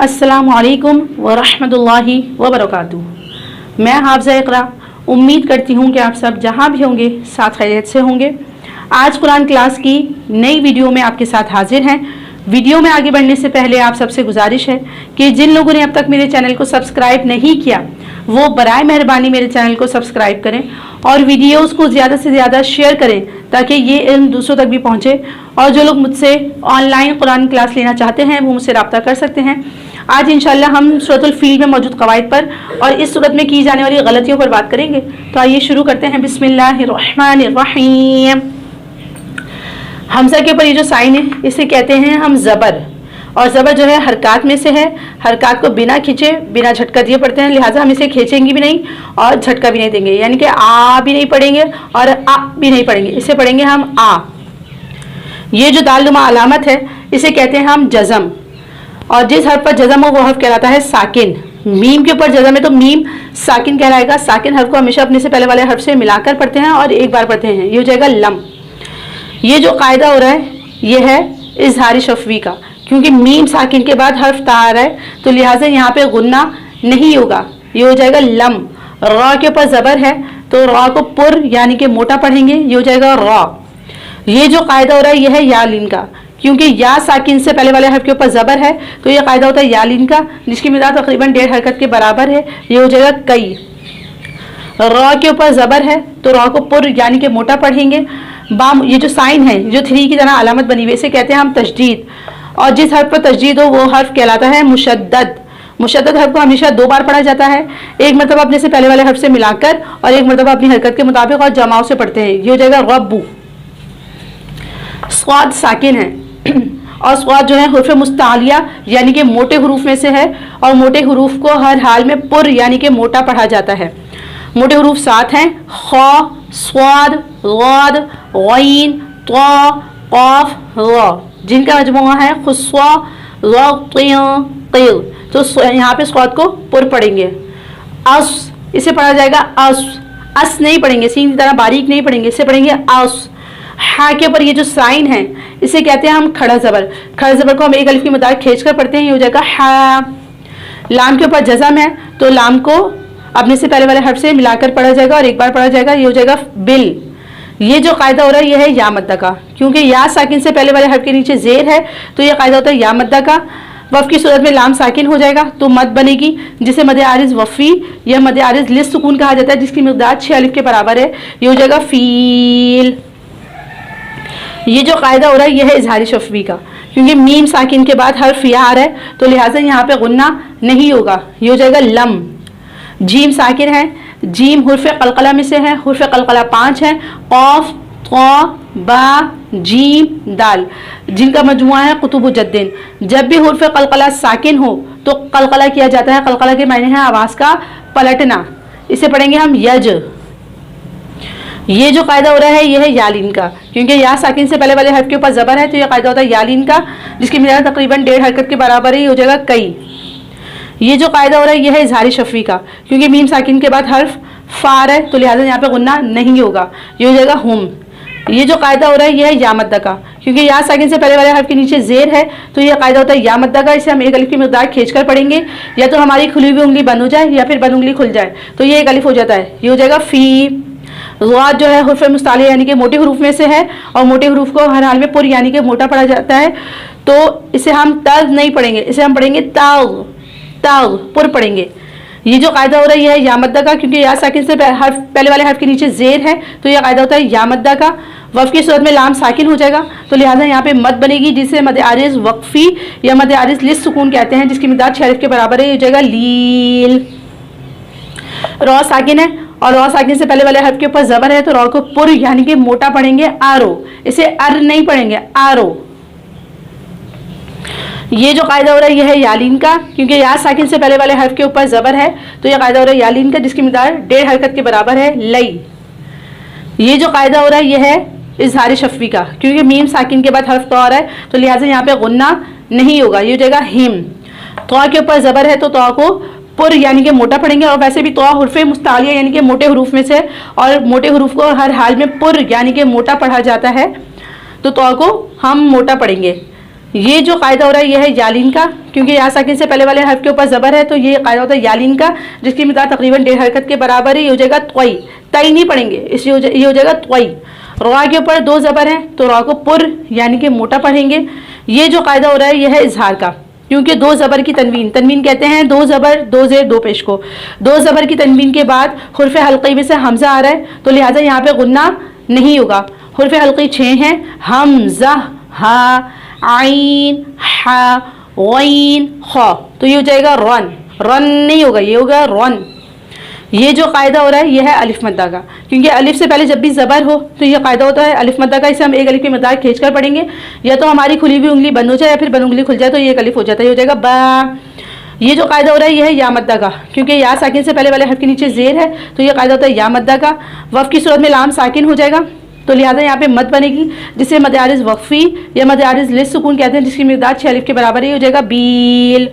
अस्सलामु अलैकुम वरहमतुल्लाहि वबरकातुहू। मैं हाफ़िज़ा इक़रा उम्मीद करती हूँ कि आप सब जहाँ भी होंगे साथ खैरियत से होंगे। आज कुरान क्लास की नई वीडियो में आपके साथ हाजिर हैं। वीडियो में आगे बढ़ने से पहले आप सबसे गुजारिश है कि जिन लोगों ने अब तक मेरे चैनल को सब्सक्राइब नहीं किया वो बराए मेहरबानी मेरे चैनल को सब्सक्राइब करें और वीडियोस को ज़्यादा से ज़्यादा शेयर करें ताकि ये इल्म दूसरों तक भी पहुँचे। और जो लोग मुझसे ऑनलाइन कुरान क्लास लेना चाहते हैं वो मुझसे रब्ता कर सकते हैं। आज इंशाल्लाह हम सूरतुल फील में मौजूद कवायद पर और इस सूरत में की जाने वाली गलतियों पर बात करेंगे। तो आइए शुरू करते हैं। बिस्मिल्लाहिर्रहमानिर्रहीम। हमज़ा के ऊपर ये जो साइन है इसे कहते हैं हम ज़बर, और ज़बर जो है हरकत में से है। हरकत को बिना खींचे बिना झटका दिए पढ़ते हैं, लिहाजा हम इसे खींचेंगे भी नहीं और झटका भी नहीं देंगे, यानी कि आ भी नहीं पढ़ेंगे और आ भी नहीं पढ़ेंगे, इसे पढ़ेंगे हम आ। ये जो दालनुमा अलामत है इसे कहते हैं हम जज़म, और जिस हर्फ पर जज़म हो वो हर्फ कहलाता है साकिन। मीम के ऊपर जज़म है तो मीम साकिन कहलाएगा। साकिन हर्फ को हमेशा अपने से पहले वाले हर्फ से मिलाकर पढ़ते हैं और एक बार पढ़ते हैं, ये हो जाएगा लम। ये जो कायदा हो रहा है ये है इजहारी शफवी का, क्योंकि मीम साकिन के बाद हर्फ ता आ रहा है तो लिहाजा यहाँ पे गुन्ना नहीं होगा, ये हो जाएगा लम। रा के ऊपर ज़बर है तो रा को पुर यानी कि मोटा पढ़ेंगे, ये हो जाएगा रा। ये जो कायदा हो रहा है यह है यालिन का, क्योंकि या साकिन से पहले वाले हर्फ के ऊपर ज़बर है तो ये कायदा होता है यालिन का, जिसकी मिक़दार तकरीबन 1.5 हरकत के बराबर है, ये हो जाएगा कई। रा के ऊपर ज़बर है तो रा को पुर यानी कि मोटा पढ़ेंगे। बाम ये जो साइन है जो 3 की तरह अलामत बनी हुई इसे कहते हैं हम तशदीद, और जिस हर्फ पर तशदीद हो वो हर्फ कहलाता है मुशद्दद। मुशद्दद हर्फ को हमेशा 2 बार पढ़ा जाता है, एक मरतबा अपने से पहले वाले हर्फ से मिलाकर और एक मरतबा अपनी हरकत के मुताबिक और जमाव से पढ़ते हैं, ये हो जाएगा रब्बू। स्वाद साकिन है और स्वाद जो है हुर्फ मुस्तालिया यानी कि मोटे हरूफ में से है, और मोटे हरूफ को हर हाल में पुर यानी कि मोटा पढ़ा जाता है। मोटे हरूफ 7 हैं, ख, स्वाद, गाद, गईन, त्वा, क़ाफ, रा, जिनका मजमुआ है खुस्वा, क़िल। तो यहाँ पे स्वाद को पुर पढ़ेंगे। अस इसे पढ़ा जाएगा अस, अस नहीं पढ़ेंगे, सीन की तरह बारीक नहीं पढ़ेंगे, इसे पढ़ेंगे अस। हा के ऊपर ये जो साइन है इसे कहते हैं हम खड़ा ज़बर। खड़ा ज़बर को हम एक अलिफ की मुताबिक खींच कर पढ़ते हैं, ये हो जाएगा हा। लाम के ऊपर जज़म है तो लाम को अपने से पहले वाले हर्फ से मिलाकर पढ़ा जाएगा और एक बार पढ़ा जाएगा, ये हो जाएगा बिल। ये जो कायदा हो रहा है यह है या मद्दा का, क्योंकि या साकिन से पहले वाले हर्फ के नीचे जेर है तो यह कायदा होता है या मद्दा का। वफ़ की सूरत में लाम साकिन हो जाएगा तो मद बनेगी, जिसे मद आरिज़ वफ़ी या मद आरिज़ लिस सुकून कहा जाता है, जिसकी मिक़दार 6 अलिफ के बराबर है, ये हो जाएगा फ़ील। ये जो कायदा हो रहा है यह है इजहारी शफवी का, क्योंकि मीम साकिन के बाद हर्फ या आ रहा है तो लिहाजा यहाँ पे गुन्ना नहीं होगा, ये हो जाएगा लम। जीम साकिन है, जीम हुर्फ कलकला में से है, हुर्फ कलकला 5 है, क़ाफ, क़ा, बा, जीम, दाल, जिनका मजमुआ है कुतुब जद्दीन। जब भी हुर्फ कलकला साकिन हो तो कलकला किया जाता है। कलकला के मायने हैं आवाज़ का पलटना, इसे पढ़ेंगे हम यज। ये जो कायदा हो रहा है यह है यालिन का, क्योंकि या साकिन से पहले वाले हर्फ के ऊपर ज़बर है तो यह कायदा होता है यालिन का, जिसकी मिक़दार तकरीबन 1.5 हरकत के बराबर है, ये हो जाएगा कई। ये जो कायदा हो रहा है यह है इजहारी शफवी का, क्योंकि मीम साकिन के बाद हर्फ फार है तो लिहाजा यहाँ पे गुन्ना नहीं होगा, ये हो जाएगा हुम। ये जो कायदा हो रहा है यह है या मद्दा का, क्योंकि या साकिन से पहले वाले हर्फ के नीचे जेर है तो यह कायदा होता है या मद्दा का। इसे हम एक अलिफ की मिक़दार खींच कर पढ़ेंगे, या तो हमारी खुली हुई उंगली बंद हो जाए या फिर बंद उंगली खुल जाए तो ये एक अलिफ हो जाता है, ये हो जाएगा फ़ी। ग़ाद जो है हुर्फ मुस्तालिया यानी कि मोटे हरूफ में से है, और मोटे हरूफ को हर हाल में पुर यानी कि मोटा पढ़ा जाता है, तो इसे हम तग नहीं पढ़ेंगे, इसे हम पढ़ेंगे ताग, ताग पुर पढ़ेंगे। ये जो कायदा हो रहा है यह है या मद्दा का, क्योंकि या साकिन से पहले वाले हर्फ के नीचे जेर है तो यह कायदा होता है या मद्दा का। वफ़ की सूरत में लाम साकिन हो जाएगा तो लिहाजा यहाँ पे मद बनेगी, जिसे मद आरिज़ वक्फ़ी या मद आरिज़ लिस सुकून कहते हैं, जिसकी मिक़दार 6 अलिफ के बराबर है, ये हो जाएगा लील। रॉ साकिन है और रॉ साकिन से पहले वाले हर्फ के ऊपर ज़बर है तो रॉ को पुर यानी कि मोटा पढ़ेंगे, आरो, इसे अर नहीं पढ़ेंगे, आरो। ये जो कायदा हो रहा है यह है यालिन का, क्योंकि या साकिन से पहले वाले हर्फ के ऊपर ज़बर है तो यह कायदा हो रहा है यालिन का, जिसकी मिक़दार 1.5 हरकत के बराबर है, लई। ये जो कायदा हो रहा है यह है इजहारी शफवी का, क्योंकि मीम साकिन के बाद हर्फ तो आ रहा है तो लिहाजा यहाँ पे गुन्ना नहीं होगा, ये हो जाएगा हिम। तो के ऊपर ज़बर है तो को पुर यानी कि मोटा पढ़ेंगे, और वैसे भी तो हुर्फ मुस्तालिया यानी कि मोटे हरूफ में से, और मोटे हरूफ को हर हाल में पुर यानी कि मोटा पढ़ा जाता है तो को हम मोटा पढ़ेंगे। ये जो कायदा हो रहा है ये है यालीन का, क्योंकि यहाँ साकिन से पहले वाले हर्फ के ऊपर ज़बर है, तो ये कायदा होता है यालीन का, जिसकी मिक़दार तकरीबन 1.5 हरकत के बराबर है। ये हो जाएगा त्वई, तई नहीं पढ़ेंगे, ये हो जाएगा त्वई। रवा के ऊपर 2 ज़बर हैं, तो रवा को पुर यानी कि मोटा पढ़ेंगे। ये जो कायदा हो रहा है यह है इजहार का, क्योंकि 2 ज़बर की तनवीन, तनवीन कहते हैं 2 ज़बर 2 ज़ेर 2 पेश को। 2 ज़बर की तनवीन के बाद हुर्फ़ हल्क़ी में से हमज़ा आ रहा है, तो लिहाजा यहाँ पे गुन्ना नहीं होगा। हुर्फ़ हल्क़ी 6 हैं, हमज़ा, हा, आइन, हा, गैन, खा, तो ये हो जाएगा रन, रन नहीं होगा, ये होगा रन। ये जो कायदा हो रहा है यह है अलिफ मद्दा का, क्योंकि अलिफ से पहले जब भी ज़बर हो तो ये कायदा होता है अलिफ मद्दा का। इसे हम एक अलिफ की मदार खींच कर पढ़ेंगे, या तो हमारी खुली हुई उंगली बंद हो जाए या फिर बंद उंगली खुल जाए, तो ये एक अलिफ हो जाता है, ये हो जाएगा बा। ये जो कायदा हो रहा है यह है या मद्दा का, क्योंकि या साकिन से पहले वाले हर्फ के नीचे ज़ेर है, तो ये कायदा होता है या मद्दा का। वफ़ की सूरत में लाम साकिन हो जाएगा, तो लिहाजा यहाँ पे मद बनेगी, जिसे मद आरिज़ वक्फ़ी या मद आरिज़ लिस सुकून कहते हैं, जिसकी मिक़दार 6 अलिफ के बराबर है, ये हो जाएगा बील।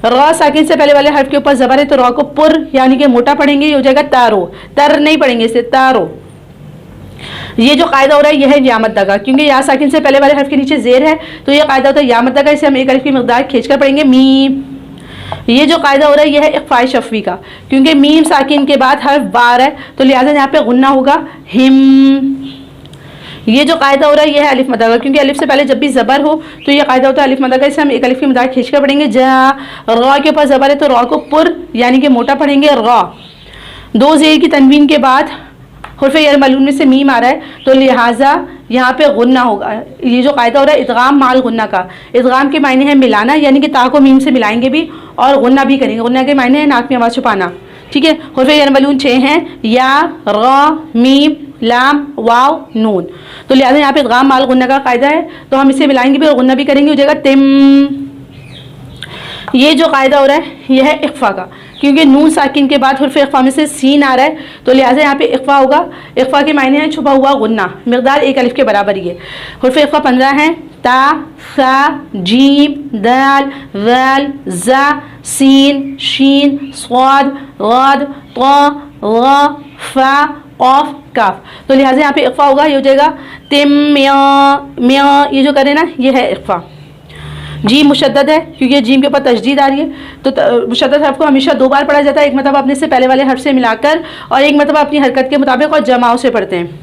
रॉ साकिन से पहले वाले हर्फ के ऊपर ज़बर है, तो रॉ को पुर यानी कि मोटा पढ़ेंगे, ये हो जाएगा तारो, तर नहीं पढ़ेंगे इसे, तारो। ये जो कायदा हो रहा है यह है या मद्दा का, क्योंकि या साकिन से पहले वाले हर्फ के नीचे ज़ेर है, तो ये कायदा होता है या मद्दा का। इसे हम एक अलिफ की मिक़दार खींच कर पढ़ेंगे, मीम। ये जो कायदा हो रहा है यह है इक़फ़ाए शफ़वी का, क्योंकि मीम साकिन के बाद हर्फ बार है, तो लिहाजा यहाँ पे गुन्ना होगा, हिम। ये जो कायदा हो रहा है यह है अलिफ मद्दा का, क्योंकि अलिफ से पहले जब भी ज़बर हो तो ये कायदा होता है अलिफ मद्दा का। इसे हम एक अलिफ की मदार खींच कर पढ़ेंगे, जा। रॉ के ऊपर ज़बर है, तो रॉ को पुर यानी कि मोटा पढ़ेंगे, रॉ। 2 ज़ेर की तनवीन के बाद हुर्फ़ यर मलून में से मीम आ रहा है, तो लिहाजा यहाँ पे गुन्ना होगा। ये जो कायदा हो रहा है इदगाम माल गुन्ना का, इदगाम के मायने हैं मिलाना, यानी कि ता को मीम से मिलाएंगे भी और गुन्ना भी करेंगे। गुन्ना के मायने हैं नाक में आवाज़ छुपाना, ठीक है। हुर्फ़ यर मलून 6 हैं, या, रा, मीम, लाम, वाव, नून, तो लिहाजा यहाँ पे इदगाम माल गुन्ना का कायदा है, तो हम इसे मिलाएंगे भी और गुन्ना भी करेंगे, हो जाएगा तिम। ये जो कायदा हो रहा है यह है इक़फ़ा का, क्योंकि नून साकिन के बाद हुर्फ़ इक़फ़ा में से सीन आ रहा है, तो लिहाजा यहाँ पे इक़फ़ा होगा। इक़फ़ा के मायने हैं छुपा हुआ गुन्ना, मिक़दार 1 अलिफ के बराबर ही है। हुर्फ़ इक़फ़ा 15 हैं, ता, सा, जीम, दाल, वाल, ज़ा, सीन, शीन, स्वाद, गाद, ता, गा, फा, क़ाफ, काफ, तो लिहाजा यहाँ पे इक़फ़ा होगा, ये हो जाएगा तिम, मिया। ये जो करें ना ये है इक़फ़ा। जीम मुशद्दद है, क्योंकि जीम के ऊपर तशदीद आ रही है, तो मुशद्दद हर्फ को हमेशा 2 बार पढ़ा जाता है, एक मतलब अपने से पहले वाले हर्फ से मिलाकर और एक मतलब अपनी हरकत के मुताबिक और जमाओं से पढ़ते हैं।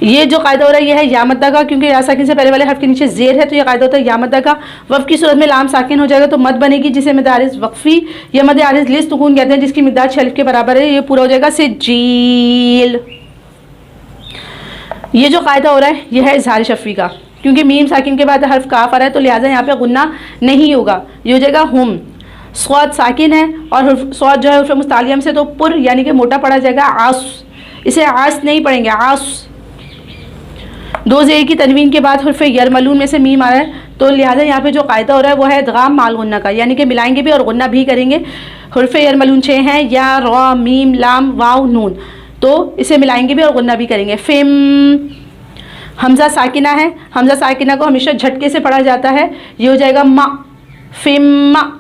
ये जो कायदा हो रहा है यह है या मद्दा का, क्योंकि या साकिन से पहले वाले हर्फ के नीचे ज़ेर है, तो ये कायदा होता है या मद्दा का। वफ़ की सूरत में लाम साकिन हो जाएगा, तो मद बनेगी, जिसे मद आरिज़ वक्फ़ी या मद आरिज़ लिस सुकून कहते हैं, जिसकी मिक़दार 6 अलिफ के बराबर है, ये पूरा हो जाएगा सिजील। ये जो कायदा हो रहा है यह है इज़हार शफ़वी का, क्योंकि मीम साकिन के बाद हर्फ काफ आ रहा है, तो लिहाजा यहाँ पे गुन्ना नहीं होगा, ये हो जाएगा हुम। स्वाद साकिन है और स्वाद जो है हुर्फ़ मुस्तालियम से, तो पुर यानी कि मोटा पढ़ा जाएगा, आस। इसे आस नहीं पढ़ेंगे, आस। 2 ज़ेर की तनवीन के बाद हुर्फ़ यर मलून में से मीम आ रहा है, तो लिहाजा यहाँ पे जो कायदा हो रहा है वो है इदगाम माल गुन्ना का, यानी कि मिलाएंगे भी और गुन्ना भी करेंगे। हुर्फ़ यर मलून 6 हैं, या, रा, मीम, लाम, वाव, नून, तो इसे मिलाएंगे भी और गुन्ना भी करेंगे। फिम। हमज़ा साकिना है, हमज़ा साकिना को हमेशा झटके से पढ़ा जाता है, ये हो जाएगा मा, फिम्मा।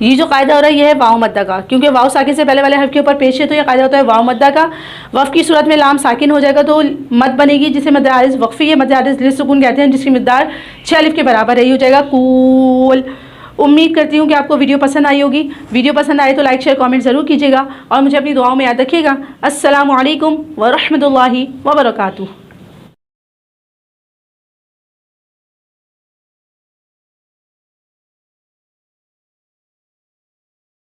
ये जो कायदा हो रहा है यह है वाव मद्दा का, क्योंकि वाव साकिन से पहले वाले हर्फ के ऊपर पेश है, तो यह कायदा होता है वाव मद्दा का। वफ़ की सूरत में लाम साकिन हो जाएगा, तो मद बनेगी, जिसे मद आरिज़ वक्फ़ी या मद आरिज़ लिस सुकून कहते हैं, जिसकी मिक़दार 6 अलिफ के बराबर है, ये हो जाएगा कूल। उम्मीद करती हूँ कि आपको वीडियो पसंद आई होगी। वीडियो पसंद आए तो लाइक शेयर कमेंट ज़रूर कीजिएगा और मुझे अपनी दुआओं में याद रखिएगा। अस्सलामु अलैकुम व रहमतुल्लाहि व बरकातुहू।